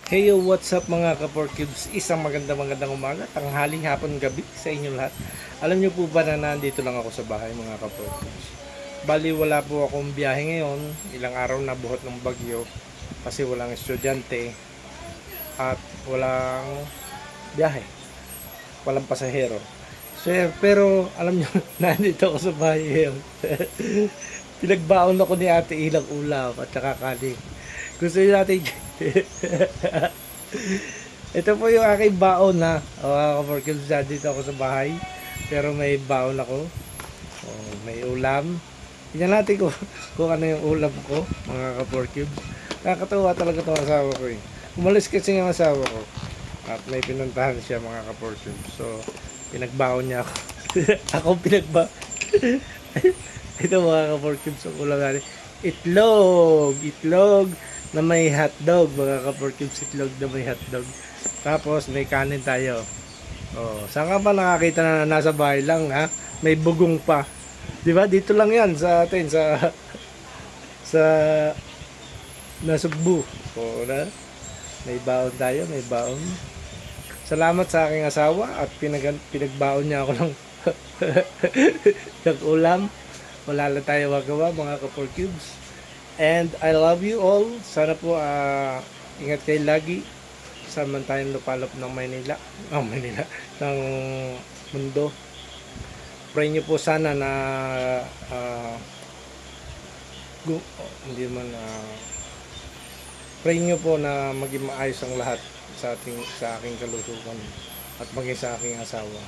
Hey yo, what's up mga ka-4 Cubes? Isang magandang umaga, tanghaling hapon, gabi sa inyo lahat. Alam niyo po ba na nandito lang ako sa bahay mga ka-4 Cubes? Bali wala po akong biyahe ngayon, ilang araw na buhat ng bagyo kasi walang estudyante at walang biyahe, walang pasahero. So, pero alam niyo, nandito ako sa bahay ngayon. Pinagbaon ako ni Ate Ilang ulam at saka kanin. Gusto niyo natin ito po yung aking baon na ka-workers, dito ako sa bahay pero may baon ako. May ulam. Tingnan natin kung ano yung ulam ko mga ka-workers. Nakakatawa talaga itong asawa ko eh. Umalis kasi yung asawa ko at may pinuntahan siya mga ka-workers. So pinagbaon niya ako. Ako ito mga ka-workers, ang ulam natin. Itlog na may hotdog mga ka-porkibs, itlog na may hotdog. Tapos may kanin tayo. Saan ka pa nakakita na nasa bahay lang ha? May bugong pa. 'Di ba? Dito lang 'yan sa atin sa Nasugbu. Na may baon tayo, may baon. Salamat sa aking asawa at pinagbaon niya ako ng ng ulam. Wala lang tayo magawa mga ka-porkibs. And I love you all. Sana po ingat kayo lagi. Saan man tayong lupalop ng Maynila. Ng mundo. Pray nyo po sana na hindi man pray nyo po na maging maayos ang lahat sa aking kalusugan at maging sa aking asawa.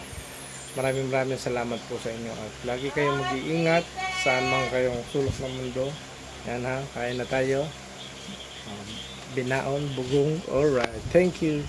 Maraming salamat po sa inyo at lagi kayong mag-iingat saan man kayong sulok ng mundo. Yan ha, kain na tayo. Binaon, bugong. Alright, thank you.